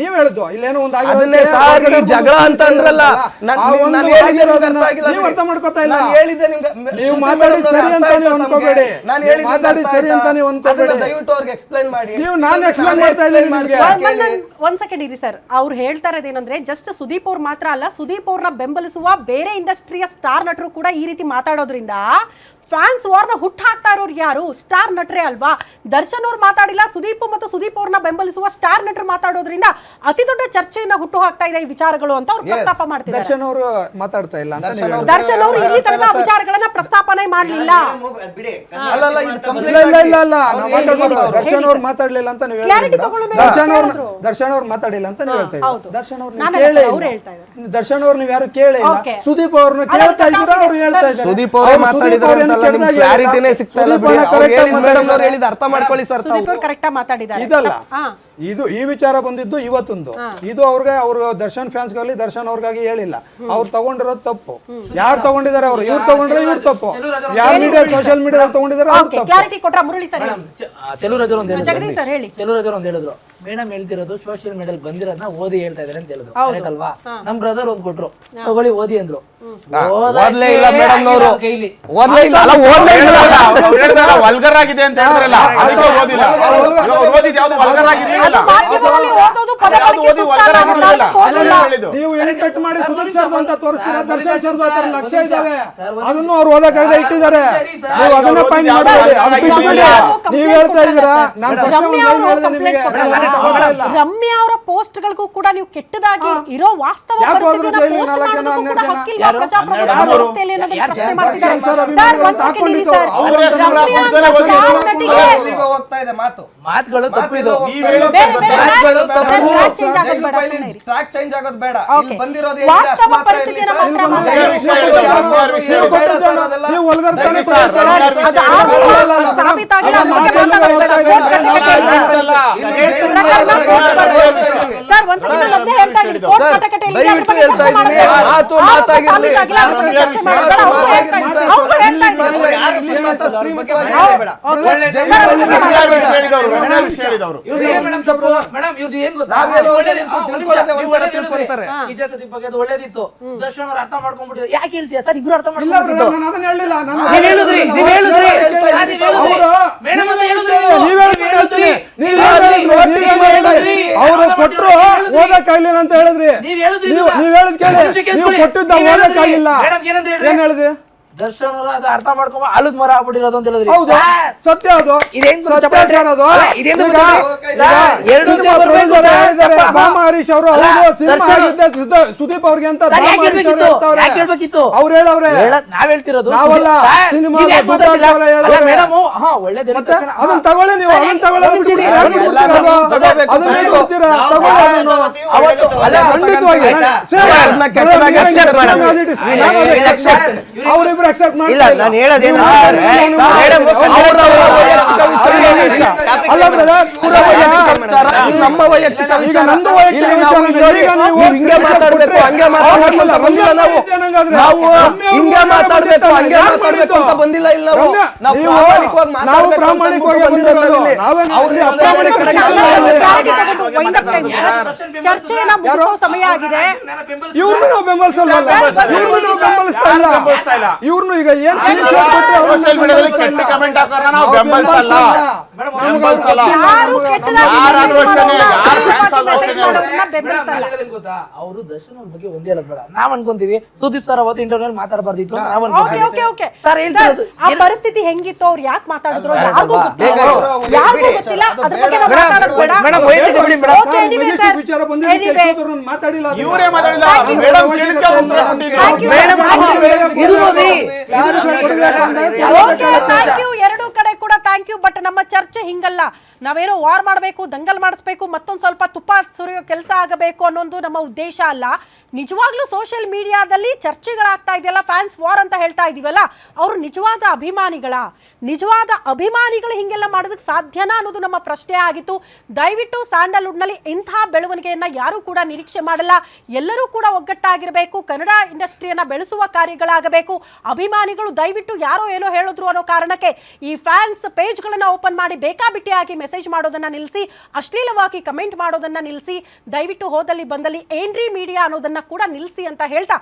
ನೀವ್ ಹೇಳಿದ್ದು ಇಲ್ಲೇನೋ ಒಂದು ಜಗಳ ಅಂತ ಅಂದ್ರಲ್ಲ, ನೀವು ಅರ್ಥ ಮಾಡ್ಕೊತಾ ಇಲ್ಲ. ನೀವು ಮಾತಾಡಿ ಸರಿ ಅಂತ ನೀವು ಅನ್ಕೋಬೇಡಿ, ಮಾತಾಡಿ ಸರಿ ಅಂತ ನೀವು ಅನ್ಕೋಬೇಡಿ. ದಯವಿಟ್ಟು ಅವ್ರಿಗೆ ಎಕ್ಸ್ಪ್ಲೈನ್ ಮಾಡಿ. ನೀವು ನಾನು ಎಕ್ಸ್ಪ್ಲೈನ್ ಮಾಡ್ತಾ ಇದ್ದೀನಿ ನಿಮಗೆ. ಒಂದ್ ಸೆಕೆಂಡ್ ಇರಿ ಸರ್. ಅವ್ರು ಹೇಳ್ತಾ ಇರೋದೇನಂದ್ರೆ ಜಸ್ಟ್ ಸುದೀಪ್ ಅವ್ರು ಮಾತ್ರ ಅಲ್ಲ, ಸುದೀಪ್ ಅವ್ರನ್ನ ಬೆಂಬಲಿಸುವ ಬೇರೆ ಇಂಡಸ್ಟ್ರಿಯ ಸ್ಟಾರ್ ನಟರು ಕೂಡ ಈ ರೀತಿ ಮಾತಾಡೋದ್ರಿಂದ ಫ್ಯಾನ್ಸ್ ವಾರ್ನ ಹುಟ್ಟು ಹಾಕ್ತಾ ಇರೋರು ಯಾರು? ಸ್ಟಾರ್ ನಟರೇ ಅಲ್ವಾ? ದರ್ಶನ್ ಅವ್ರು ಮಾತಾಡಿಲ್ಲ, ಸುದೀಪ್ ಮತ್ತು ಸುದೀಪ್ ಅವ್ರನ್ನ ಬೆಂಬಲಿಸುವ ಸ್ಟಾರ್ ನಟರು ಮಾತಾಡೋದ್ರಿಂದ ಅತಿ ದೊಡ್ಡ ಚರ್ಚೆಯನ್ನ ಹುಟ್ಟು ಹಾಕ್ತಾ ಇದೆ ಈ ವಿಚಾರಗಳು ಅಂತ ಅವ್ರು ಪ್ರಸ್ತಾಪ ಮಾಡ್ತಿದ್ದಾರೆ. ದರ್ಶನ್ ಅವರು ಮಾತಾಡ್ತಾ ಇಲ್ಲ ಅಂತ ದರ್ಶನ್ ಅವರು ಇಲ್ಲಿ ತನಕ ವಿಚಾರಗಳನ್ನ ಪ್ರಸ್ತಾಪನೆ ಮಾಡಲಿಲ್ಲ. ದರ್ಶನ್ ಅವ್ರು ಮಾತಾಡ್ಲಿಲ್ಲ ಅಂತ ನೀವು ದರ್ಶನ್ ಅವ್ರು ಮಾತಾಡಿಲ್ಲ ಅಂತ ನೀವು ಹೇಳ್ತಾ ಇದ್ದೀರಾ. ದರ್ಶನ್ ಅವ್ರು ನೀವು ಯಾರು ಕೇಳೇ ಇಲ್ಲ. ಸುದೀಪ್ ಅವ್ರನ್ನ ಕೇಳ್ತಾ ಇದ್ದೀರಾ, ಅವ್ರು ಹೇಳ್ತಾ ಇದ್ದಾರೆ. ಸುದೀಪ್ ಅವರು ಮಾತಾಡಿದ್ದಾರೆ ಕ್ಲಾರಿಟಿನೇ ಸಿಗ್ತಾ ಇಲ್ಲ. ಅರ್ಥ ಮಾಡ್ಕೊಳ್ಳಿ ಸರ್. ಸುದೀಪ್ ಅವರು ಕರೆಕ್ಟ್ ಆಗಿ ಮಾತಾಡಿದ್ದಾರೆ. ಇದಲ್ಲ, ಇದು ಈ ವಿಚಾರ ಬಂದಿದ್ದು ಇವತ್ತೊಂದು. ಇದು ಅವ್ರಿಗೆ ಅವ್ರು ದರ್ಶನ್ ಫ್ಯಾನ್ಸ್ಗಾಗಲಿ ದರ್ಶನ್ ಅವ್ರಿಗಾಗಿ ಹೇಳಿಲ್ಲ. ಅವ್ರು ತಗೊಂಡಿರೋದು ತಪ್ಪು. ಯಾರು ತಗೊಂಡಿದ್ದಾರೆ ಅವರು? ಇವ್ರು ತಗೊಂಡ್ರೆ ಇವ್ರು ತಪ್ಪು. ಯಾರು ಮೀಡಿಯಾ ಸೋಷಿಯಲ್ ಮೀಡಿಯಾ ತಗೊಂಡಿದ್ದಾರೆ ಅವ್ರು ತಪ್ಪು. ಕ್ಲಾರಿಟಿ ಕೊಟ್ರ ಮುರಳಿ ಸರ್. ಚೆಲುವರಾಜರು ಅಂತ ಜಗದೀಶ್ ಸರ್ ಹೇಳಿ. ಚೆಲುವರಾಜರು ಅಂತ ಹೇಳಿದ್ರು, ಮೇಡಮ್ ಹೇಳ್ತಿರೋದು ಸೋಷಿಯಲ್ ಮೀಡಿಯಾ ಬಂದಿರೋದನ್ನ ಓದಿ ಹೇಳ್ತಾ ಇದಾರೆ ಅಂತ ಹೇಳಿದ್ರು. ಕರೆಕ್ಟ್ ಅಲ್ವಾ? ನಮ್ ಬ್ರದರ್ ಓದ್ ಕೊಟ್ರು, ತಗೊಳ್ಳಿ ಓದಿ ಅಂದ್ರು. ಓದ್ಲೇ ಇಲ್ಲ ಮೇಡಮ್ ಅವರು, ಕೈಲಿ ಓದ್ಲೇ ಇಲ್ಲ. ಅಲ್ಲ ಓದ್ಲೇ ಇಲ್ಲ, ವಲ್ಗರ್ ಆಗಿದೆ ಅಂತ ಹೇಳಿದ್ರಲ್ಲ, ಅದಕ್ಕೆ ಓದಿಲ್ಲ. ಓದಿದ್ದು ಯಾವುದು ವಲ್ಗರ್ ಆಗಿರಲಿಲ್ಲ. ನೀವು ಹೆಂಗ್ ಕಟ್ ಮಾಡಿ ಸುದೀಪ್ ಸರ್ದು ಅಂತ ತೋರಿಸ್ತೀರಾ? ದರ್ಶನ್ ಸರ್ದು ಆತರ ಲಕ್ಷ್ಯ ಇದಾವೆ, ಅದನ್ನು ಅವ್ರು ಓದಕ್ಕಾಗದೆ ಇಟ್ಟಿದ್ದಾರೆ. ನೀವು ಅದನ್ನ ಪಾಯಿಂಟ್ ಮಾಡಬೇಡಿ, ಅದು ಬಿಟ್ಬಿಡಿ. ನೀವ್ ಹೇಳ್ತಾ ಇದ್ದೀರಾ, ನಾನು ರಮ್ಯಾ ಅವರ ಪೋಸ್ಟ್ ಗಳಿಗೂ ಕೂಡ ನೀವು ಕೆಟ್ಟದಾಗಿ ಇರೋ ವಾಸ್ತವ ಮಾತುಗಳು ತಪ್ಪಿದು. ಟ್ರ್ಯಾಕ್ ಚೇಂಜ್ ಆಗೋದು ಬೇಡ. ಬಂದಿರೋದು ಸರ್ ಒಂದ್ ಸೆಕೆಂಡ್ ಅಲ್ಲೇ ಹೇಳ್ತಾ ಇದ್ದೀನಿ. ಕೋರ್ಟ್ ಕಟಕಟೆಯಲ್ಲಿ ಮಾತು ಮಾತಾಗಿರಲಿ. ಒಳ್ಳೇದಿತ್ತು. ದರ್ಶನ್ ಅವ್ರು ಅರ್ಥ ಮಾಡ್ಕೊಂಡ್ಬಿಟ್ಟಿದ್ರು. ಯಾಕೆ ಹೇಳ್ತೀಯ ಸರ್? ಇಬ್ರು ಅರ್ಥ ಮಾಡ್ಕೊಂಡ್ಬಿಟ್ಟಿದ್ರು. ಅವರು ಕೊಟ್ಟರು ಓದಕ್ಕಾಗ್ಲಿಲ್ಲ ಅಂತ ಹೇಳಿದ್ರಿ. ನೀವ್ ಹೇಳಿದ್ ಕೇಳಿ, ನೀವು ಕೊಟ್ಟಿದ್ದ ಓದಕ್ಕಾಗಿಲ್ಲ. ಏನ್ ಹೇಳಿದ್ರಿ? ದರ್ಶನ್ ಅವರು ಅದು ಅರ್ಥ ಮಾಡ್ಕೊಂಡ್ ಆಲದ ಮರ ಆಗ್ಬಿಟ್ಟಿರೋದು ಅಂತ ಹೇಳಿದ್ರಿ. ಹೌದು, ಸತ್ಯ ಅದು. ಬಾಮ ಹರೀಶ್ ಅವರು ಸಿನಿಮಾ ಆಗಿದ್ದೆ ಸುದೀಪ್ ಅವ್ರಿಗೆ ಅಂತ ಅವ್ರು ಹೇಳವ್ರೆ. ನಾವ್ ಹೇಳ್ತಿರೋದು ನಾವಲ್ಲ, ಸಿನಿಮಾ ಅದನ್ನ ತಗೊಳ್ಳಿ. ನೀವು ಅದನ್ನ ತಗೊಳ್ಳೋದು ಅವರಿಬ್ರು ಅಕ್ಸೆಪ್ಟ್ ಮಾಡಿ. ನಾನು ಹೇಳೋದೇನು ಅಲ್ಲ ಬ್ರದರ್, ನಮ್ಮ ವೈಯಕ್ತಿಕ ವಿಚಾರ. ನಂದು ವೈಯಕ್ತಿಕ ವಿಚಾರ. ಹಿಂಗೆ ಮಾತಾಡ್ಬೇಕು ಹಂಗೆ ಮಾತಾಡ್ಬೇಕು ಬಂದಿಲ್ಲ. ನಾವು ಹಿಂಗೆ ಮಾತಾಡ್ಬೇಕು ಹಂಗೆ ಮಾತಾಡ್ಬೇಕು ಅಂತ ಬಂದಿಲ್ಲ. ಇಲ್ಲ, ನಾವು ಪ್ರಾಮಾಣಿಕವಾಗಿ ಬಂದಿರೋದು. ಚರ್ಚೆಯನ್ನ ಮುಗಿಸೋ ಸಮಯ ಆಗಿದೆ. ಇವ್ರನ್ನು ನಾವು ಬೆಂಬಲಿಸಲ್ಲ, ಇವ್ರನ್ನು ನಾವು ಬೆಂಬಲಿಸ್ತಾ ಇಲ್ಲ. ಇವ್ರನ್ನು ಈಗ ಏನ್ ಕಮೆಂಟ್ ಹಾಕೋರ ನಾವು ಬೆಂಬಲಿಸಲ್ಲ. ಅವರು ದರ್ಶನ್ ಅವ್ರ ಬಗ್ಗೆ ಒಂದೇ ಹೇಳೋದ್ ಬೇಡ. ನಾವ್ ಅನ್ಕೊಂತೀವಿ ಸುದೀಪ್ ಸರ್ ಅವತ್ತು ಇಂಟರ್ವ್ಯೂ ಮಾತಾಡಬಾರ್ದಿತ್ತು. ಆ ಪರಿಸ್ಥಿತಿ ಹೆಂಗಿತ್ತು, ಅವ್ರು ಯಾಕೆ ಮಾತಾಡಿದ್ರು ಯಾರಿಗೂ ಗೊತ್ತಿಲ್ಲ. ಅದ್ರ ಬಗ್ಗೆ ನಾವು ಮಾತಾಡೋದು ಬೇಡ. ವಿಚಾರ ಬಂದಿದ್ದು ಮಾತಾಡಿಲ್ಲ. ಇವರೇ ಮಾತಾಡಿಲ್ಲ. ಎರಡೂ ಕಡೆ ಕೂಡ ಥ್ಯಾಂಕ್ ಯು. ಬಟ್ ನಮ್ಮ ಚರ್ಚೆ ಹಿಂಗಲ್ಲ. ನಾವೇನೋ ವಾರ್ ಮಾಡಬೇಕು, ದಂಗಲ್ ಮಾಡಿಸ್ಬೇಕು, ಮತ್ತೊಂದು ಸ್ವಲ್ಪ ತುಪ್ಪ ಸುರಿಯೋ ಕೆಲಸ ಆಗಬೇಕು ಅನ್ನೋದು ನಮ್ಮ ಉದ್ದೇಶ ಅಲ್ಲ. ನಿಜವಾಗ್ಲೂ ಸೋಷಿಯಲ್ ಮೀಡಿಯಾದಲ್ಲಿ ಚರ್ಚೆಗಳಾಗ್ತಾ ಇದೆಯಲ್ಲ, ಫ್ಯಾನ್ಸ್ ವಾರ್ ಅಂತ ಹೇಳ್ತಾ ಇದೀವಲ್ಲ, ಅವರು ನಿಜವಾದ ಅಭಿಮಾನಿಗಳು ಹಿಂಗೆಲ್ಲ ಮಾಡೋದಕ್ಕೆ ಸಾಧ್ಯನಾ ಅನ್ನೋದು ನಮ್ಮ ಪ್ರಶ್ನೆ ಆಗಿತ್ತು. ದಯವಿಟ್ಟು ಸ್ಯಾಂಡಲ್ವುಡ್ನಲ್ಲಿ ಇಂಥ ಬೆಳವಣಿಗೆಯನ್ನ ಯಾರೂ ಕೂಡ ನಿರೀಕ್ಷೆ ಮಾಡಲ್ಲ. ಎಲ್ಲರೂ ಕೂಡ ಒಗ್ಗಟ್ಟಾಗಿರಬೇಕು. ಕನ್ನಡ ಇಂಡಸ್ಟ್ರಿಯನ್ನ ಬೆಳೆಸುವ ಕಾರ್ಯಗಳಾಗಬೇಕು. ಅಭಿಮಾನಿಗಳು ದಯವಿಟ್ಟು ಯಾರೋ ಏನೋ ಹೇಳಿದ್ರು ಅನ್ನೋ ಕಾರಣಕ್ಕೆ ಈ ಫ್ಯಾನ್ಸ್ ಪೇಜ್ಗಳನ್ನ ಓಪನ್ ಮಾಡಿ ಬೇಕಾಬಿಟ್ಟಿಯಾಗಿ ಮೆಸೇಜ್ ಮೆಸೇಜ್ ಮಾಡೋದನ್ನ ನಿಲ್ಲಿಸಿ, ಅಶ್ಲೀಲವಾಗಿ ಕಮೆಂಟ್ ಮಾಡೋದನ್ನ ನಿಲ್ಲಿಸಿ, ದಯವಿಟ್ಟು ಹೋದಲ್ಲಿ ಬಂದಲ್ಲಿ ಏನ್ರಿ ಮೀಡಿಯಾ ಅನ್ನೋದನ್ನ ಕೂಡ ನಿಲ್ಲಿಸಿ ಅಂತ ಹೇಳ್ತಾ